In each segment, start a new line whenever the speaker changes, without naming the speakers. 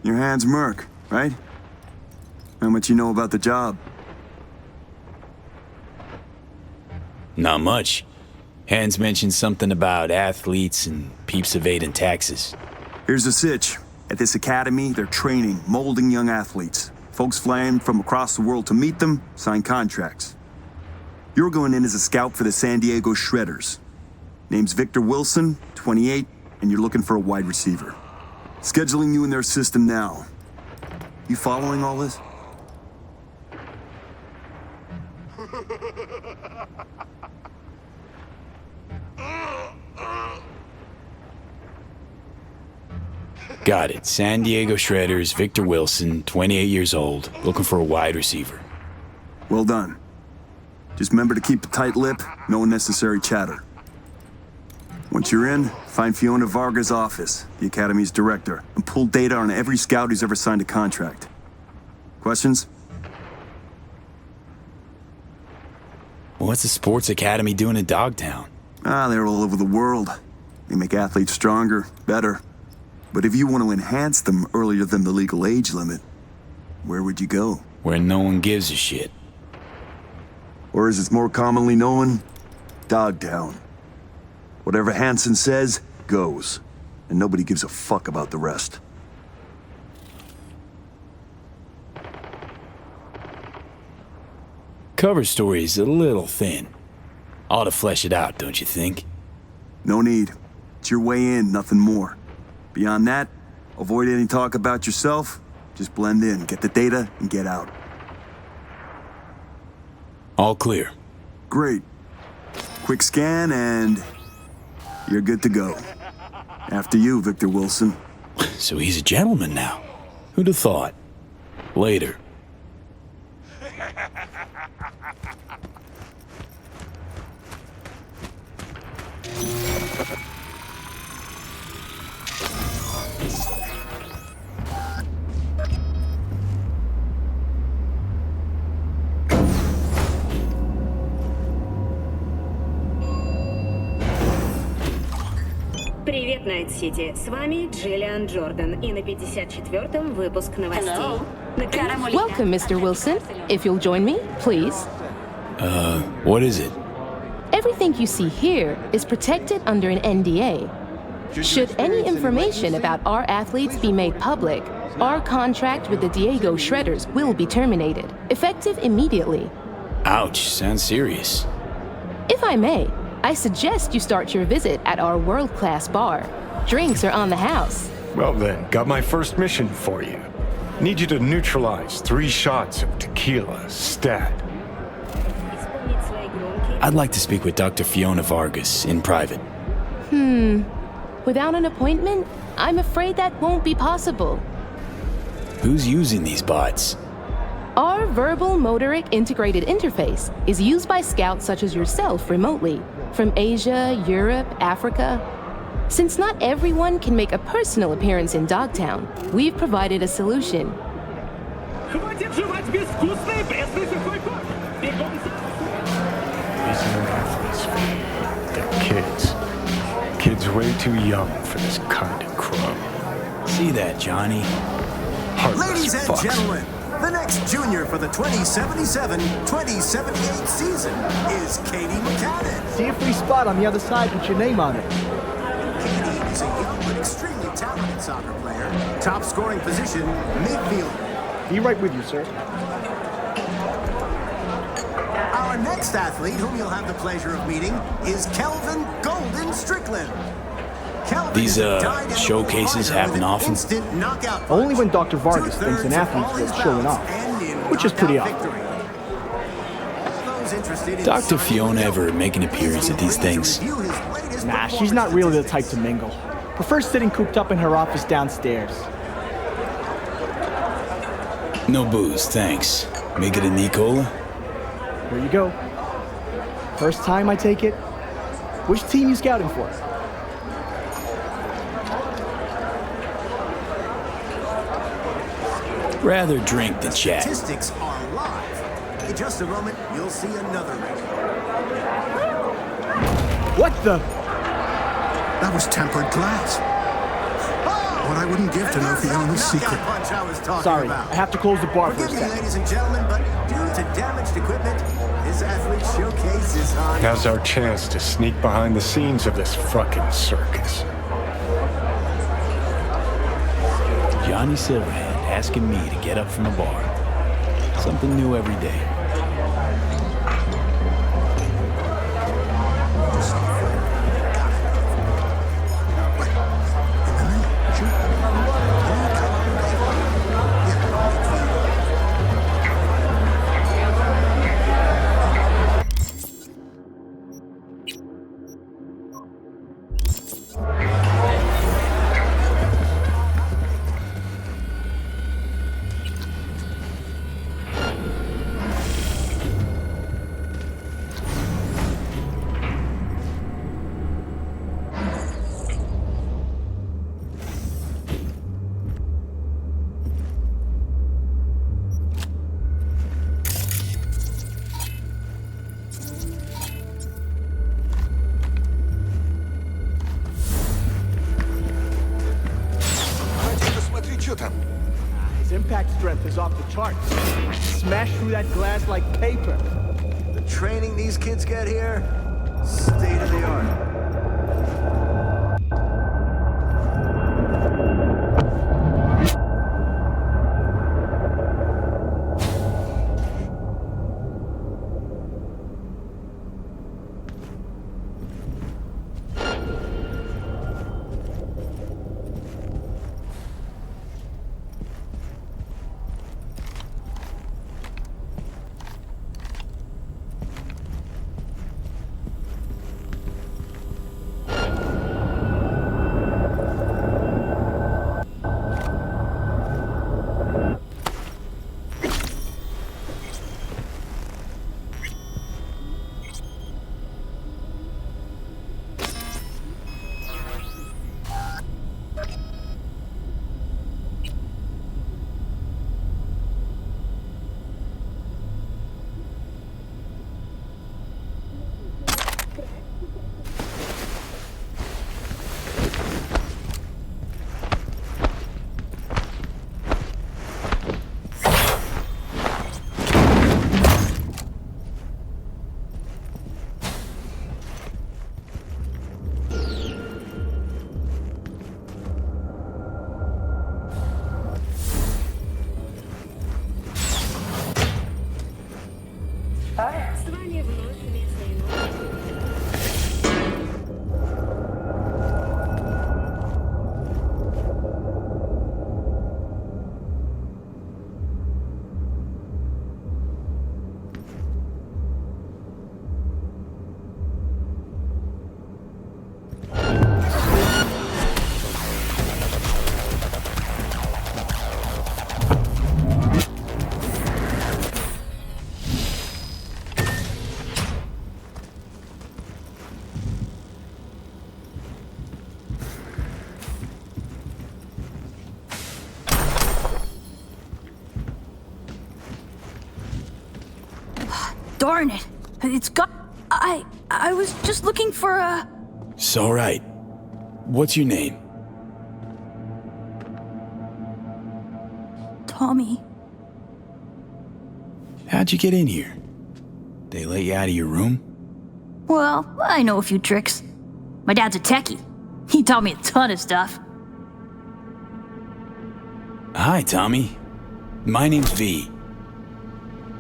Your hand's Merc, right? How much you know about the job?
Not much. Hans mentioned something about athletes and peeps evading taxes.
Here's the sitch. At this academy, they're training, molding young athletes. Folks flying from across the world to meet them, sign contracts. You're going in as a scout for the San Diego Shredders. Name's Victor Wilson, 28, and you're looking for a wide receiver. Scheduling you in their system now. You following all this?
Got it. San Diego Shredders, Victor Wilson, 28 years old, looking for a wide receiver.
Well done. Just remember to keep a tight lip, no unnecessary chatter. Once you're in, find Fiona Varga's office, the Academy's director, and pull data on every scout who's ever signed a contract. Questions?
What's the sports academy doing in Dogtown?
They're all over the world. They make athletes stronger, better. But if you want to enhance them earlier than the legal age limit, where would you go?
Where no one gives a shit.
Or as it's more commonly known, Dogtown. Whatever Hansen says, goes. And nobody gives a fuck about the rest.
Cover story's a little thin. Ought to flesh it out, don't you think?
No need. It's your way in, nothing more. Beyond that, avoid any talk about yourself. Just blend in, get the data, and get out.
All clear.
Great. Quick scan and you're good to go. After you, Victor Wilson.
So he's a gentleman now. Who'd have thought? Later.
Привет, Найт-Сити. С вами Джиллиан Джордан и на 54-м выпуск новостей.
Welcome, Mr. Wilson. If you'll join me, please.
What is it?
Everything you see here is protected under an NDA. Should any information about our athletes be made public, our contract with the Diego Shredders will be terminated, effective immediately.
Ouch, sounds serious.
If I may, I suggest you start your visit at our world-class bar. Drinks are on the house.
Well then, got my first mission for you. Need you to neutralize 3 shots of tequila, stat.
I'd like to speak with Dr. Fiona Vargas in private.
Without an appointment, I'm afraid that won't be possible.
Who's using these bots?
Our verbal motoric integrated interface is used by scouts such as yourself remotely, from Asia, Europe, Africa. Since not everyone can make a personal appearance in Dogtown, we've provided a solution.
These new athletes, they're kids. Kids way too young for this kind of crap.
See that, Johnny?
Heartless
Ladies and
fucks.
gentlemen, the next junior for the 2077-2078 season is Katie McCannon.
See a free spot on the other side with your name on it.
Katie is a young but extremely talented soccer player. Top scoring position, midfielder.
Be right with you, sir.
Our next athlete, whom you'll have the pleasure of meeting, is Kelvin Golden Strickland. Kelvin
These,
is a dyed-out
showcases
fighter
happen
with an
often?
instant knockout punch.
Only when Dr. Vargas thinks an
2/3 of
athlete's
all his
worth showing
bouts
off,
end in
which is pretty
knockout
often.
victory. All those interested in
Dr.
signing
Fiona
with
ever
Kelvin,
make an appearance at these
please
things?
review his latest
Nah, she's not
performance
really the type
statistics.
to mingle. Prefers sitting cooped up in her office downstairs.
No booze, thanks. Make it a Nicola?
Here you go. First time, I take it? Which team you scouting for?
Rather drink than chat.
Statistics are live. In just a moment, you'll see another rating.
What the?
That was tempered glass. Oh,
What I wouldn't give to know Fiona's secret.
Punch I was talking
Sorry,
about.
I have to close the bar for a
Forgive me,
second.
ladies and gentlemen, but due to damaged equipment, this athlete showcase is on.
Now's our chance to sneak behind the scenes of this fucking circus.
Johnny Silverhand asking me to get up from the bar. Something new every day.
His impact strength is off the charts. Smash through that glass like paper.
The training these kids get here, state of the art.
С вами вновь местные новости.
Darn it. It's got... I was just looking for a...
It's all right. What's your name?
Tommy.
How'd you get in here? They let you out of your room?
Well, I know a few tricks. My dad's a techie. He taught me a ton of stuff.
Hi, Tommy. My name's V.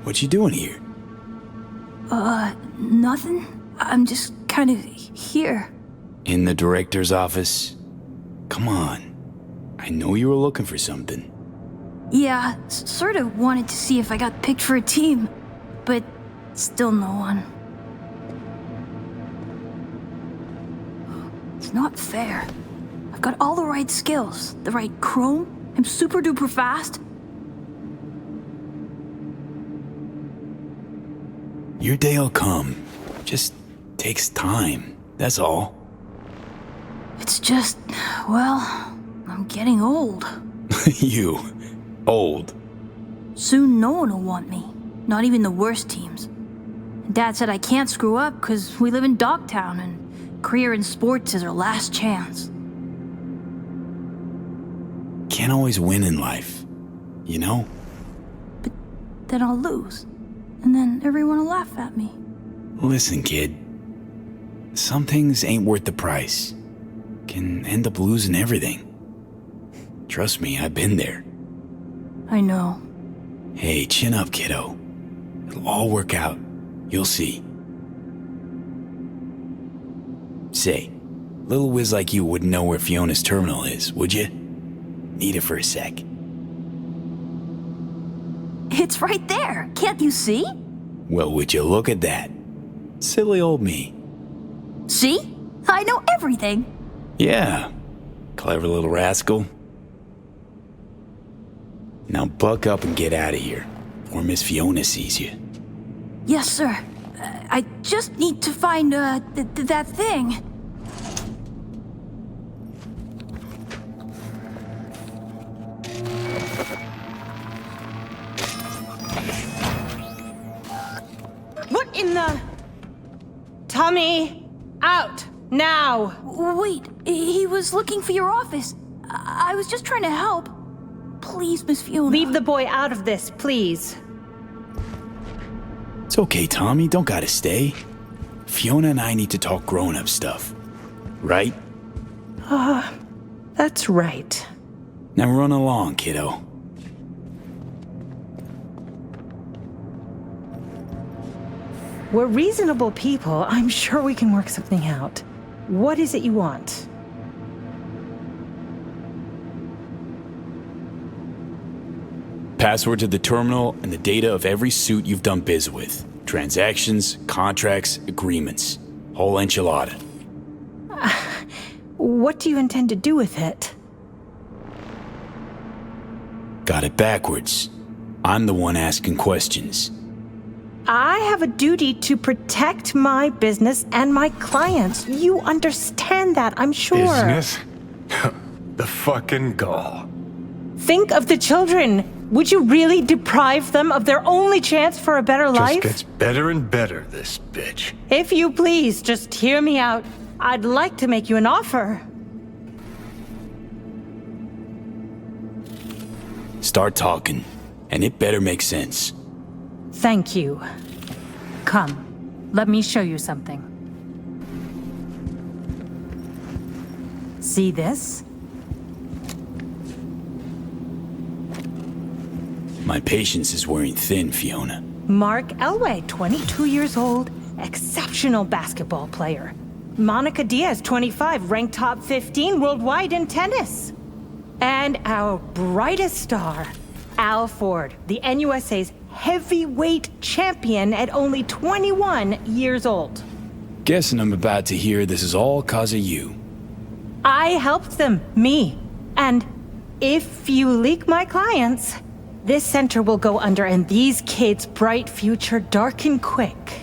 What you doing here?
Nothing. I'm just kind of here.
In the director's office? Come on. I know you were looking for something.
Yeah, sort of wanted to see if I got picked for a team, but still no one. It's not fair. I've got all the right skills, the right chrome, I'm super duper fast.
Your day'll come. Just takes time, that's all.
It's just, well, I'm getting old.
You. Old.
Soon no one will want me. Not even the worst teams. Dad said I can't screw up because we live in Dogtown and career in sports is our last chance.
can't always win in life, you know?
But then I'll lose, and then everyone will laugh at me.
Listen, kid. Some things ain't worth the price. Can end up losing everything. Trust me, I've been there.
I know.
Hey, chin up, kiddo. It'll all work out. You'll see. Say, little whiz like you wouldn't know where Fiona's terminal is, would you? Need it for a sec.
It's right there. Can't you see?
Well, would you look at that? Silly old me.
See? I know everything.
Yeah, clever little rascal. Now buck up and get out of here, or Miss Fiona sees you.
Yes, sir. I just need to find, that thing.
What in the... Tommy! Out! Now!
Wait, he was looking for your office. I was just trying to help. Please, Miss Fiona.
Leave the boy out of this, please.
It's okay, Tommy. Don't gotta stay. Fiona and I need to talk grown-up stuff. Right?
That's right.
Now run along, kiddo.
We're reasonable people. I'm sure we can work something out. What is it you want?
Password to the terminal and the data of every suit you've done biz with. Transactions, contracts, agreements. Whole enchilada.
What do you intend to do with it?
Got it backwards. I'm the one asking questions.
I have a duty to protect my business and my clients. You understand that, I'm sure.
Business? The fucking gall.
Think of the children. Would you really deprive them of their only chance for a better life?
Just gets better and better, this bitch.
If you please, just hear me out. I'd like to make you an offer.
Start talking, and it better make sense.
Thank you. Come, let me show you something. See this?
My patience is wearing thin, Fiona.
Mark Elway, 22 years old, exceptional basketball player. Monica Diaz, 25, ranked top 15 worldwide in tennis. And our brightest star, Al Ford, the NUSA's heavyweight champion at only 21 years old.
Guessing I'm about to hear this is all 'cause of you.
I helped them, me. And if you leak my clients, this center will go under and these kids' bright future darken quick.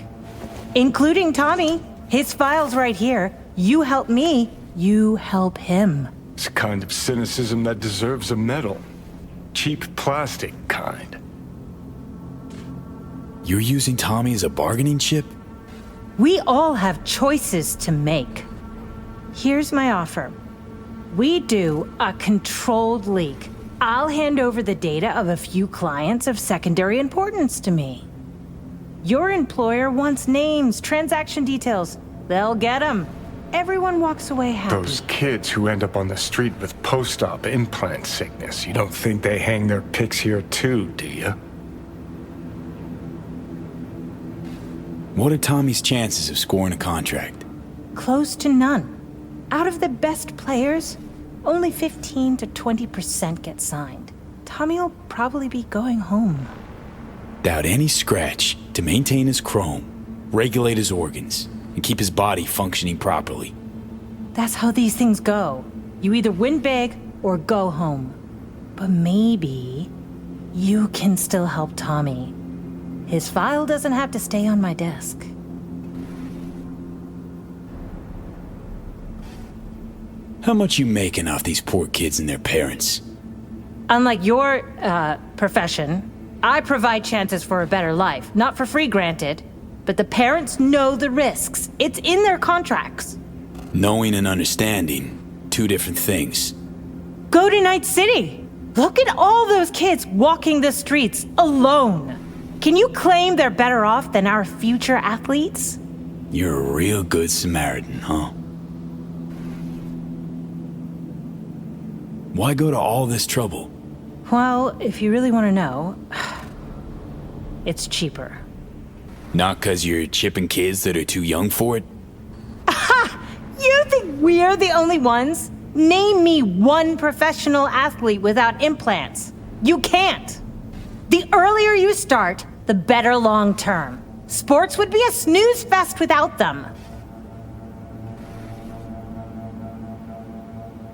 Including Tommy. His file's right here. You help me, you help him.
It's a kind of cynicism that deserves a medal. Cheap plastic kind.
You're using Tommy as a bargaining chip?
We all have choices to make. Here's my offer. We do a controlled leak. I'll hand over the data of a few clients of secondary importance to me. Your employer wants names, transaction details. They'll get them. Everyone walks away happy.
Those kids who end up on the street with post-op implant sickness, you don't think they hang their pics here too, do you?
What are Tommy's chances of scoring a contract?
Close to none. Out of the best players, only 15 to 20% get signed. Tommy'll probably be going home.
Doubt any scratch to maintain his chrome, regulate his organs, and keep his body functioning properly.
That's how these things go. You either win big or go home. But maybe you can still help Tommy. His file doesn't have to stay on my desk.
How much you making off these poor kids and their parents?
Unlike your, profession, I provide chances for a better life. Not for free, granted. But the parents know the risks. It's in their contracts.
Knowing and understanding, two different things.
Go to Night City. Look at all those kids walking the streets alone. Can you claim they're better off than our future athletes?
You're a real good Samaritan, huh? Why go to all this trouble?
Well, if you really want to know, it's cheaper.
Not 'cause you're chipping kids that are too young for it?
You think we're the only ones? Name me one professional athlete without implants. You can't. The earlier you start, the better long term. Sports would be a snooze fest without them.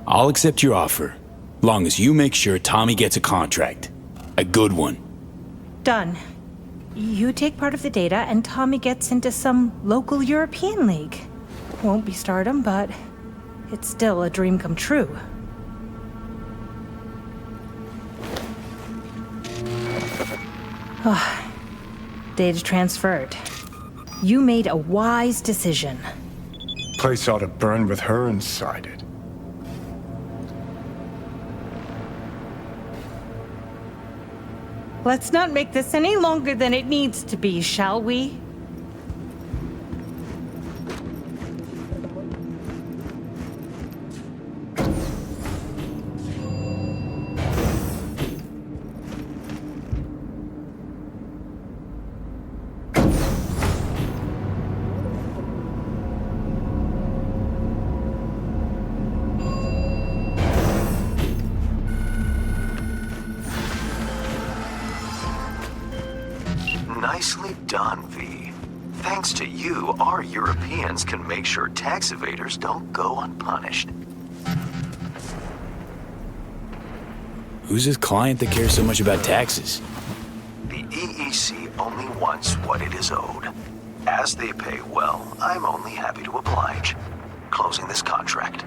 I'll accept your offer, long as you make sure Tommy gets a contract. A good one.
Done. You take part of the data and Tommy gets into some local European league. Won't be stardom, but it's still a dream come true. Data transferred. You made a wise decision.
Place ought to burn with her inside it.
Let's not make this any longer than it needs to be, shall we?
Nicely done, V. Thanks to you, our Europeans can make sure tax evaders don't go unpunished.
Who's this client that cares so much about taxes?
The EEC only wants what it is owed. As they pay well, I'm only happy to oblige. Closing this contract.